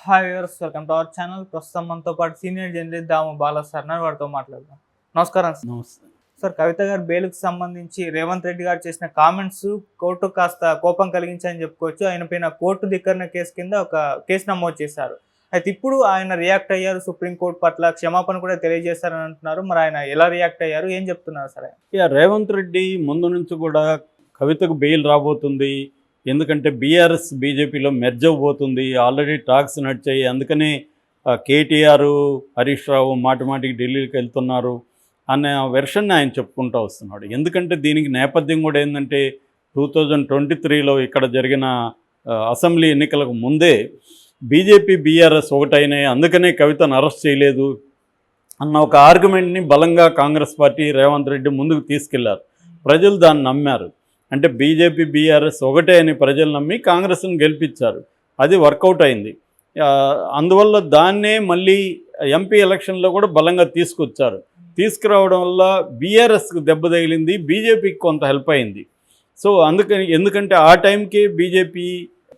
Hi viewers, welcome to our channel. ప్రస్తుతం మనతో పాటు సీనియర్ జర్నలిస్ట్ దాము బాలా సార్ వారితో మాట్లాడదాం. నమస్కారం సార్. నమస్తే సార్, కవిత గారి బెయిల్కి సంబంధించి రేవంత్ రెడ్డి గారు చేసిన కామెంట్స్ కోర్టు కాస్త కోపం కలిగించాయని చెప్పుకోవచ్చు. ఆయన పైన కోర్టు ధిక్కరణ కేసు కింద ఒక కేసు నమోదు చేశారు. అయితే ఇప్పుడు ఆయన రియాక్ట్ అయ్యారు, సుప్రీంకోర్టు పట్ల క్షమాపణ కూడా తెలియజేస్తారని అంటున్నారు. మరి ఆయన ఎలా రియాక్ట్ అయ్యారు, ఏం చెప్తున్నారు సార్? రేవంత్ రెడ్డి ముందు నుంచి కూడా కవితకు బెయిల్ రాబోతుంది, ఎందుకంటే బీఆర్ఎస్ బీజేపీలో మెర్జ్ అవ్వబోతుంది, ఆల్రెడీ టాక్స్ నడిచాయి, అందుకనే కేటీఆర్ హరీష్ రావు మాటికి ఢిల్లీకి వెళ్తున్నారు అనే వెర్షన్ని ఆయన చెప్పుకుంటూ వస్తున్నాడు. ఎందుకంటే దీనికి నేపథ్యం కూడా ఏంటంటే 2023లో ఇక్కడ జరిగిన అసెంబ్లీ ఎన్నికలకు ముందే బీజేపీ బీఆర్ఎస్ ఒకటైనాయి, అందుకనే కవితను అరెస్ట్ చేయలేదు అన్న ఒక ఆర్గ్యుమెంట్ని బలంగా కాంగ్రెస్ పార్టీ రేవంత్ రెడ్డి ముందుకు తీసుకెళ్లారు. ప్రజలు దాన్ని నమ్మారు. అంటే బీజేపీ బీఆర్ఎస్ ఒకటే అని ప్రజలు నమ్మి కాంగ్రెస్ను గెలిపించారు. అది వర్కౌట్ అయింది. అందువల్ల దాన్నే మళ్ళీ ఎంపీ ఎలక్షన్లో కూడా బలంగా తీసుకొచ్చారు. తీసుకురావడం వల్ల బీఆర్ఎస్కు దెబ్బ తగిలింది, బీజేపీకి కొంత హెల్ప్ అయింది. సో అందుకని, ఎందుకంటే ఆ టైంకి బీజేపీ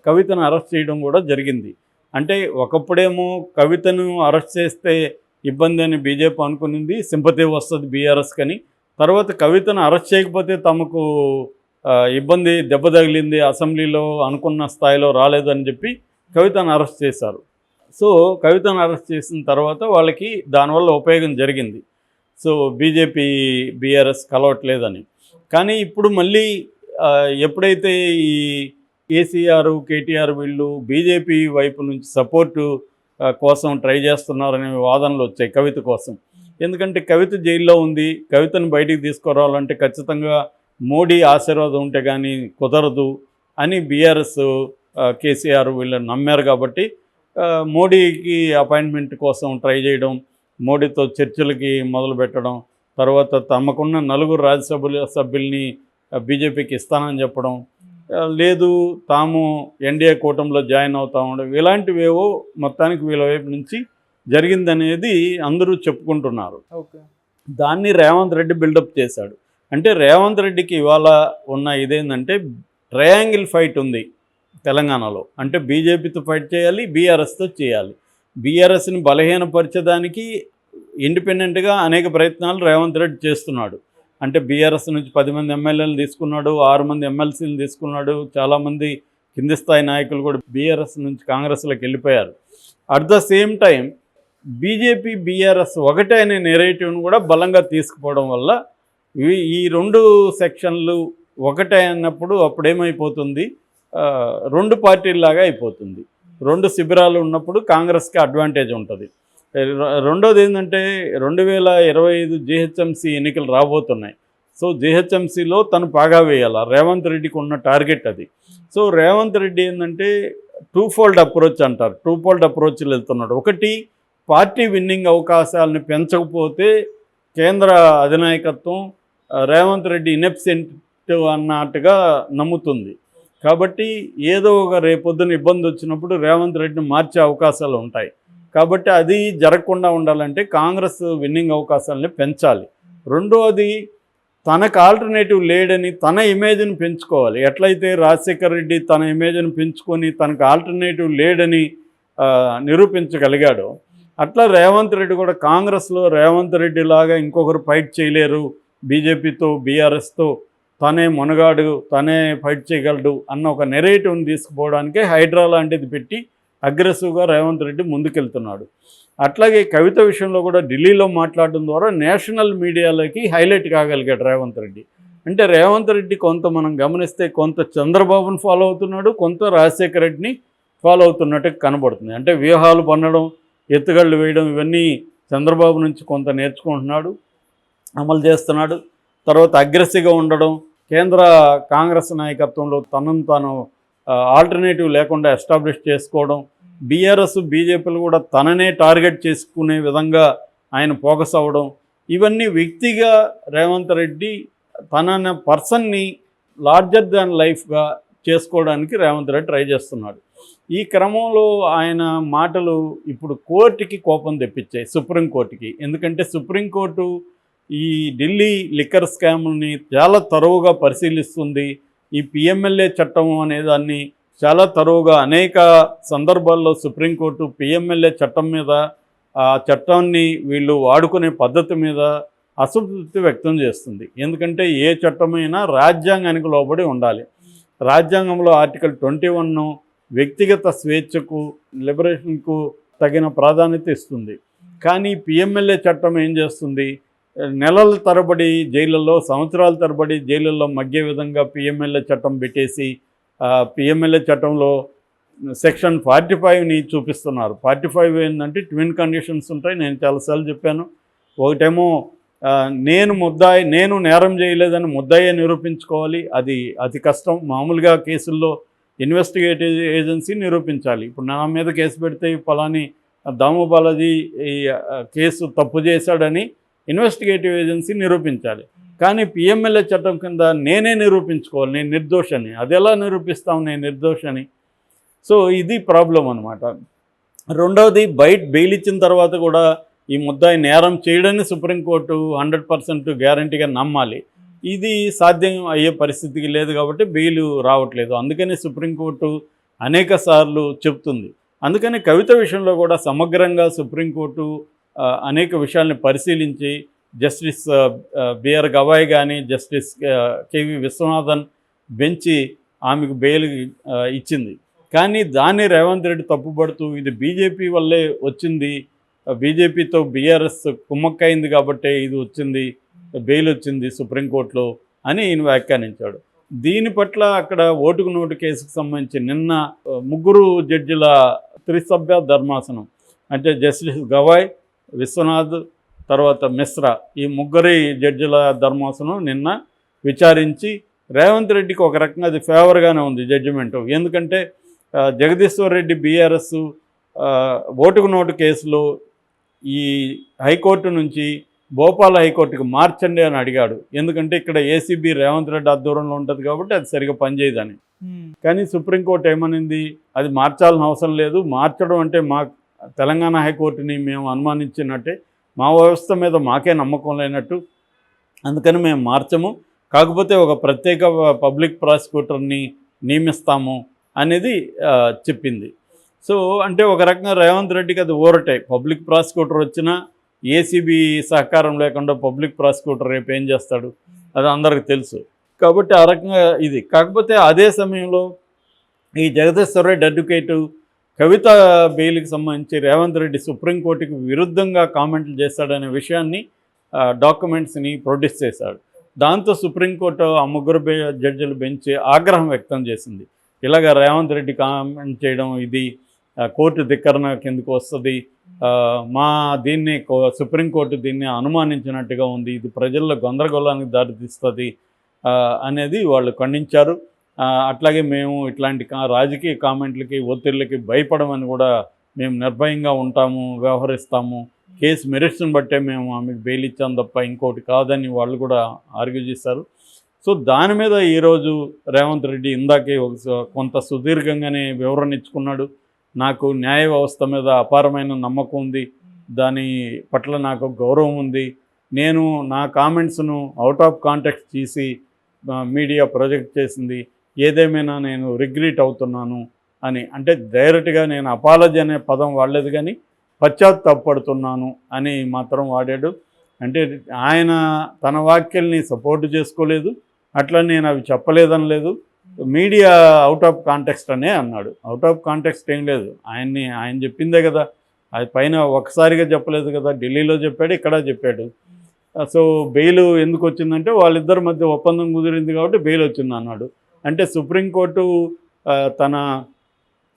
కవితను అరెస్ట్ చేయడం కూడా జరిగింది. అంటే ఒకప్పుడేమో కవితను అరెస్ట్ చేస్తే ఇబ్బంది అని బీజేపీ అనుకునింది, సింపతి వస్తుంది బీఆర్ఎస్ కని. తర్వాత కవితను అరెస్ట్ చేయకపోతే తమకు ఇబ్బంది, దెబ్బ తగిలింది, అసెంబ్లీలో అనుకున్న స్థాయిలో రాలేదని చెప్పి కవితను అరెస్ట్ చేశారు. సో కవితను అరెస్ట్ చేసిన తర్వాత వాళ్ళకి దానివల్ల ఉపయోగం జరిగింది. సో బీజేపీ బీఆర్ఎస్ కలవట్లేదని. కానీ ఇప్పుడు మళ్ళీ ఎప్పుడైతే ఈ కేసీఆర్ కేటీఆర్ వీళ్ళు బీజేపీ వైపు నుంచి సపోర్టు కోసం ట్రై చేస్తున్నారనే వాదనలు వచ్చాయి కవిత కోసం. ఎందుకంటే కవిత జైల్లో ఉంది, కవితను బయటికి తీసుకురావాలంటే ఖచ్చితంగా మోడీ ఆశీర్వాదం ఉంటే కానీ కుదరదు అని బీఆర్ఎస్ కేసీఆర్ వీళ్ళని నమ్మారు. కాబట్టి మోడీకి అపాయింట్మెంట్ కోసం ట్రై చేయడం, మోడీతో చర్చలకి మొదలు పెట్టడం, తర్వాత తమకున్న 4 రాజ్యసభ సభ్యుల్ని బీజేపీకి ఇస్తానని చెప్పడం, లేదు తాము ఎన్డీఏ కూటమిలో జాయిన్ అవుతా ఉండడం, ఇలాంటివేవో మొత్తానికి వీళ్ళ వైపు నుంచి జరిగిందనేది అందరూ చెప్పుకుంటున్నారు. దాన్ని రేవంత్ రెడ్డి బిల్డప్ చేశాడు. అంటే రేవంత్ రెడ్డికి ఇవాళ ఉన్న ఇదేంటంటే ట్రయాంగిల్ ఫైట్ ఉంది తెలంగాణలో. అంటే బీజేపీతో ఫైట్ చేయాలి, బీఆర్ఎస్తో చేయాలి. బీఆర్ఎస్ని బలహీనపరిచేదానికి ఇండిపెండెంట్గా అనేక ప్రయత్నాలు రేవంత్ రెడ్డి చేస్తున్నాడు. అంటే బీఆర్ఎస్ నుంచి 10 మంది ఎమ్మెల్యేలు తీసుకున్నాడు, 6 మంది ఎమ్మెల్సీలు తీసుకున్నాడు, చాలామంది కింది స్థాయి నాయకులు కూడా బీఆర్ఎస్ నుంచి కాంగ్రెస్లోకి వెళ్ళిపోయారు. At the same time BJP BRS ఒకటే అనే నెరేటివ్ను కూడా బలంగా తీసుకుపోవడం వల్ల ఈ 2 సెక్షన్లు ఒకటే అన్నప్పుడు అప్పుడేమైపోతుంది, 2 పార్టీల్లాగా అయిపోతుంది. 2 శిబిరాలు ఉన్నప్పుడు కాంగ్రెస్కి అడ్వాంటేజ్ ఉంటుంది. రెండోది ఏంటంటే 2025 జీహెచ్ఎంసీ ఎన్నికలు రాబోతున్నాయి. సో జీహెచ్ఎంసీలో తను పాగా వేయాలి, రేవంత్ రెడ్డికి ఉన్న టార్గెట్ అది. సో రేవంత్ రెడ్డి ఏంటంటే 2-fold అప్రోచ్ అంటారు, 2-fold అప్రోచ్లు వెళ్తున్నాడు. ఒకటి, పార్టీ విన్నింగ్ అవకాశాలను పెంచకపోతే కేంద్ర అధినాయకత్వం రేవంత్ రెడ్డి ఇన్ఎబ్సెంట్ అన్నట్టుగా నమ్ముతుంది. కాబట్టి ఏదో ఒక రేపొద్దున ఇబ్బంది వచ్చినప్పుడు రేవంత్ రెడ్డిని మార్చే అవకాశాలు ఉంటాయి. కాబట్టి అది జరగకుండా ఉండాలంటే కాంగ్రెస్ విన్నింగ్ అవకాశాలని పెంచాలి. రెండోది, తనకు ఆల్టర్నేటివ్ లేడని తన ఇమేజ్ని పెంచుకోవాలి. ఎట్లయితే రాజశేఖర్ రెడ్డి తన ఇమేజ్ని పెంచుకొని తనకు ఆల్టర్నేటివ్ లేడని నిరూపించగలిగాడో, అట్లా రేవంత్ రెడ్డి కూడా కాంగ్రెస్లో రేవంత్ రెడ్డి లాగా ఇంకొకరు ఫైట్ చేయలేరు, బీజేపీతో బీఆర్ఎస్తో తనే మునగాడు, తనే ఫైట్ చేయగలడు అన్న ఒక నెరేటివ్ని తీసుకుపోవడానికే హైడ్రా లాంటిది పెట్టి అగ్రెసివ్గా రేవంత్ రెడ్డి ముందుకెళ్తున్నాడు. అట్లాగే కవిత విషయంలో కూడా ఢిల్లీలో మాట్లాడడం ద్వారా నేషనల్ మీడియాలోకి హైలైట్ కాగలిగాడు రేవంత్ రెడ్డి. అంటే రేవంత్ రెడ్డి కొంత మనం గమనిస్తే కొంత చంద్రబాబును ఫాలో అవుతున్నాడు, కొంత రాజశేఖర రెడ్డిని ఫాలో అవుతున్నట్టు కనబడుతుంది. అంటే వ్యూహాలు పన్నడం, ఎత్తుగళ్ళు వేయడం, ఇవన్నీ చంద్రబాబు నుంచి కొంత నేర్చుకుంటున్నాడు, అమలు చేస్తున్నాడు. తర్వాత అగ్రెసివ్గా ఉండడం, కేంద్ర కాంగ్రెస్ నాయకత్వంలో తనను తాను ఆల్టర్నేటివ్ లేకుండా ఎస్టాబ్లిష్ చేసుకోవడం, బీఆర్ఎస్ బీజేపీలు కూడా తననే టార్గెట్ చేసుకునే విధంగా ఆయన ఫోకస్ అవ్వడం, ఇవన్నీ వ్యక్తిగా రేవంత్ రెడ్డి తన పర్సన్ని లార్జర్ దాన్ లైఫ్గా చేసుకోవడానికి రేవంత్ రెడ్డి ట్రై చేస్తున్నాడు. ఈ క్రమంలో ఆయన మాటలు ఇప్పుడు కోర్టుకి కోపం తెప్పించాయి, సుప్రీంకోర్టుకి. ఎందుకంటే సుప్రీంకోర్టు ఈ ఢిల్లీ లిక్కర్ స్కామ్ని చాలా తరువుగా పరిశీలిస్తుంది. ఈ పిఎంఎల్ఏ చట్టం అనే దాన్ని చాలా తరువుగా అనేక సందర్భాల్లో సుప్రీంకోర్టు పిఎంఎల్ఏ చట్టం మీద, ఆ చట్టాన్ని వీళ్ళు వాడుకునే పద్ధతి మీద అసంతృప్తి వ్యక్తం చేస్తుంది. ఎందుకంటే ఏ చట్టమైనా రాజ్యాంగానికి లోబడి ఉండాలి. రాజ్యాంగంలో ఆర్టికల్ 21 వ్యక్తిగత స్వేచ్ఛకు, లిబరేషన్కు తగిన ప్రాధాన్యత ఇస్తుంది. కానీ పిఎంఎల్ఏ చట్టం ఏం చేస్తుంది? నెలల తరబడి జైళ్ళల్లో, సంవత్సరాల తరబడి జైళ్ళల్లో మగ్గే విధంగా పిఎంఎల్ఏ చట్టం పెట్టేసి, పిఎంఎల్ఏ చట్టంలో సెక్షన్ 45ని చూపిస్తున్నారు. 45 ఏంటంటే ట్విన్ కండిషన్స్ ఉంటాయి. నేను చాలాసార్లు చెప్పాను. ఒకటేమో నేను నేరం చేయలేదని ముద్దాయే నిరూపించుకోవాలి. అది అతి కష్టం. మామూలుగా కేసుల్లో ఇన్వెస్టిగేటివ్ ఏజెన్సీ నిరూపించాలి. ఇప్పుడు నా మీద కేసు పెడితే ఫలాని దాము బాలాజీ ఈ కేసు తప్పు చేశాడని ఇన్వెస్టిగేటివ్ ఏజెన్సీ నిరూపించాలి. కానీ పిఎంఎల్ఏ చట్టం కింద నేనే నిరూపించుకోవాలి నేను నిర్దోషని. అది ఎలా నిరూపిస్తాం నేను నిర్దోషని? సో ఇది ప్రాబ్లం అనమాట. రెండవది, బెయిల్ ఇచ్చిన తర్వాత కూడా ఈ ముద్దాయి నేరం చేయడని సుప్రీంకోర్టు 100% గ్యారంటీగా నమ్మాలి. ఇది సాధ్యం అయ్యే పరిస్థితికి లేదు కాబట్టి బెయిల్ రావట్లేదు. అందుకని సుప్రీంకోర్టు అనేక సార్లు చెప్తుంది. అందుకని కవిత విషయంలో కూడా సమగ్రంగా సుప్రీంకోర్టు అనేక విషయాల్ని పరిశీలించి జస్టిస్ బిఆర్ గవాయ్ కానీ, జస్టిస్ కేవి విశ్వనాథన్ బెంచి ఆమెకు బెయిల్ ఇచ్చింది. కానీ దాన్ని రేవంత్ రెడ్డి తప్పుపడుతూ ఇది బీజేపీ వల్లే వచ్చింది, బీజేపీతో బీఆర్ఎస్ కుమ్మక్కైంది కాబట్టే ఇది వచ్చింది, బెయిల్ వచ్చింది సుప్రీంకోర్టులో అని ఈయన వ్యాఖ్యానించాడు. దీని పట్ల అక్కడ ఓటుకు నోటు కేసుకు సంబంధించి నిన్న 3 జడ్జిల త్రిసభ్య ధర్మాసనం, అంటే జస్టిస్ గవాయ్, విశ్వనాథ్, తర్వాత మిశ్రా, ఈ 3 జడ్జిల ధర్మాసనం నిన్న విచారించి రేవంత్ రెడ్డికి ఒక రకంగా అది ఫేవర్గానే ఉంది జడ్జిమెంటు. ఎందుకంటే జగదీశ్వర్ రెడ్డి బీఆర్ఎస్ ఓటుకు నోటు కేసులో ఈ హైకోర్టు నుంచి భోపాల్ హైకోర్టుకు మార్చండి అని అడిగాడు. ఎందుకంటే ఇక్కడ ఏసీబీ రేవంత్ రెడ్డి ఆధ్వర్యంలో ఉంటుంది కాబట్టి అది సరిగా పనిచేయదని. కానీ సుప్రీంకోర్టు ఏమనింది? అది మార్చాల్సిన అవసరం లేదు. మార్చడం అంటే మా తెలంగాణ హైకోర్టుని మేము అనుమానించినట్టే, మా వ్యవస్థ మీద మాకే నమ్మకం లేనట్టు, అందుకని మేము మార్చము, కాకపోతే ఒక ప్రత్యేక పబ్లిక్ ప్రాసిక్యూటర్ని నియమిస్తాము అనేది చెప్పింది. సో అంటే ఒక రకంగా రేవంత్ రెడ్డికి అది ఊరటే. పబ్లిక్ ప్రాసిక్యూటర్ వచ్చినా ఏసీబీ సహకారం లేకుండా పబ్లిక్ ప్రాసిక్యూటర్ రేపు ఏం చేస్తాడు అది అందరికీ తెలుసు. కాబట్టి ఆ రకంగా ఇది. కాకపోతే అదే సమయంలో ఈ జగదీశ్వర్ రెడ్డి అడ్వకేటు కవిత బెయిల్కి సంబంధించి రేవంత్ రెడ్డి సుప్రీంకోర్టుకి విరుద్ధంగా కామెంట్లు చేశాడనే విషయాన్ని డాక్యుమెంట్స్ని ప్రొడ్యూస్ చేశాడు. దాంతో సుప్రీంకోర్టు ఆ 3 జడ్జిల బెంచ్ ఆగ్రహం వ్యక్తం చేసింది. ఇలాగ రేవంత్ రెడ్డి కామెంట్ చేయడం ఇది కోర్టు ధిక్కరణ కిందకు వస్తుంది, దీన్ని సుప్రీంకోర్టు దీన్ని అనుమానించినట్టుగా ఉంది, ఇది ప్రజల్లో గందరగోళానికి దారితీస్తుంది అనేది వాళ్ళు ఖండించారు. అట్లాగే మేము ఇట్లాంటి రాజకీయ కామెంట్లకి, ఒత్తిళ్ళకి భయపడమని కూడా మేము నిర్భయంగా ఉంటాము, వ్యవహరిస్తాము, కేసు మెరిట్స్ని బట్టే మేము ఆమెకు బెయిల్ ఇచ్చాం తప్ప ఇంకోటి కాదని వాళ్ళు కూడా ఆర్గ్యూ చేశారు. సో దాని మీద ఈరోజు రేవంత్ రెడ్డి ఇందాకే కొంత సుదీర్ఘంగానే వివరణ ఇచ్చుకున్నాడు. నాకు న్యాయ వ్యవస్థ మీద అపారమైన నమ్మకం ఉంది, దాని పట్ల నాకు గౌరవం ఉంది, నేను నా కామెంట్స్ను అవుట్ ఆఫ్ కాంటెక్స్ట్ తీసి మీడియా ప్రొజెక్ట్ చేసింది, ఏదేమైనా నేను రిగ్రెట్ అవుతున్నాను అని. అంటే డైరెక్ట్గా నేను అపాలజీ అనే పదం వాడలేదు కానీ పశ్చాత్తాపడుతున్నాను అని మాత్రం వాడాడు. అంటే ఆయన తన వ్యాఖ్యల్ని సపోర్ట్ చేసుకోలేదు, అట్లా నేను అవి చెప్పలేదని లేదు, మీడియా అవుట్ ఆఫ్ కాంటెక్స్ట్ అనే అన్నాడు. అవుట్ ఆఫ్ కాంటెక్స్ట్ ఏం లేదు, ఆయన చెప్పిందే కదా, అది పైన ఒకసారిగా చెప్పలేదు కదా, ఢిల్లీలో చెప్పాడు, ఇక్కడ చెప్పాడు. సో బెయిల్ ఎందుకు వచ్చిందంటే వాళ్ళిద్దరి మధ్య ఒప్పందం కుదిరింది కాబట్టి బెయిల్ వచ్చింది అన్నాడు. అంటే సుప్రీంకోర్టు తన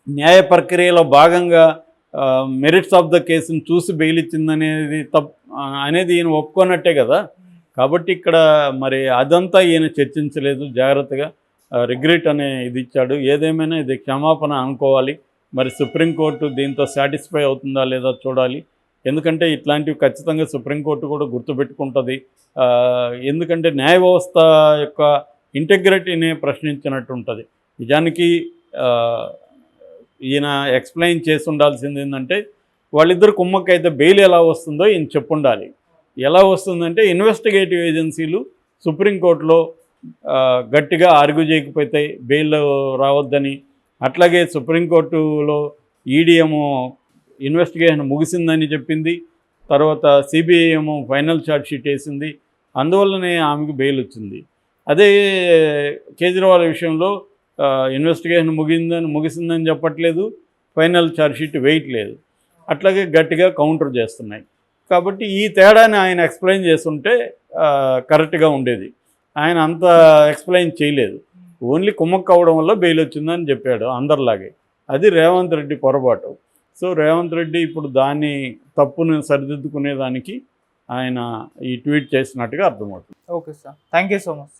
న్యాయ ప్రక్రియలో భాగంగా మెరిట్స్ ఆఫ్ ద కేసును చూసి బెయిల్ ఇచ్చిందనేది అనేది ఈయన ఒప్పుకున్నట్టే కదా. కాబట్టి ఇక్కడ మరి అదంతా ఈయన చర్చించలేదు, జాగ్రత్తగా రిగ్రెట్ అనే ఇది ఇచ్చాడు. ఏదేమైనా ఇది క్షమాపణ అనుకోవాలి. మరి సుప్రీంకోర్టు దీంతో సాటిస్ఫై అవుతుందా లేదా చూడాలి. ఎందుకంటే ఇట్లాంటివి ఖచ్చితంగా సుప్రీంకోర్టు కూడా గుర్తుపెట్టుకుంటుంది. ఎందుకంటే న్యాయ వ్యవస్థ యొక్క ఇంటెగ్రిటీని ప్రశ్నించినట్టు ఉంటుంది. నిజానికి ఈయన ఎక్స్ప్లెయిన్ చేసి ఉండాల్సింది ఏంటంటే వాళ్ళిద్దరు కుమ్మక్కైతే బెయిల్ ఎలా వస్తుందో ఈయన చెప్పుండాలి. ఎలా వస్తుందంటే ఇన్వెస్టిగేటివ్ ఏజెన్సీలు సుప్రీంకోర్టులో గట్టిగా ఆర్గ్యూ చేయకపోతే బెయిల్ రావద్దని, అట్లాగే సుప్రీంకోర్టులో ఈడీ ఏమో ఇన్వెస్టిగేషన్ ముగిసిందని చెప్పింది, తర్వాత సిబిఐ ఏమో ఫైనల్ ఛార్జ్ షీట్ వేసింది, అందువల్లనే ఆమెకు బెయిల్ వచ్చింది. అదే కేజ్రీవాల్ విషయంలో ఇన్వెస్టిగేషన్ ముగిసిందని చెప్పట్లేదు, ఫైనల్ ఛార్జ్ షీట్ వేయట్లేదు, అట్లాగే గట్టిగా కౌంటర్ చేస్తున్నాయి. కాబట్టి ఈ తేడాని ఆయన ఎక్స్ప్లెయిన్ చేస్తుంటే కరెక్ట్గా ఉండేది. ఆయన అంత ఎక్స్ప్లెయిన్ చేయలేదు, ఓన్లీ కుమ్మక్క అవడం వల్ల బెయిల్ వచ్చిందని చెప్పాడు అందరిలాగే. అది రేవంత్ రెడ్డి పొరపాటు. సో రేవంత్ రెడ్డి ఇప్పుడు దాన్ని తప్పును సరిదిద్దుకునేదానికి ఆయన ఈ ట్వీట్ చేసినట్టుగా అర్థమవుతుంది. Okay sir, thank you so much.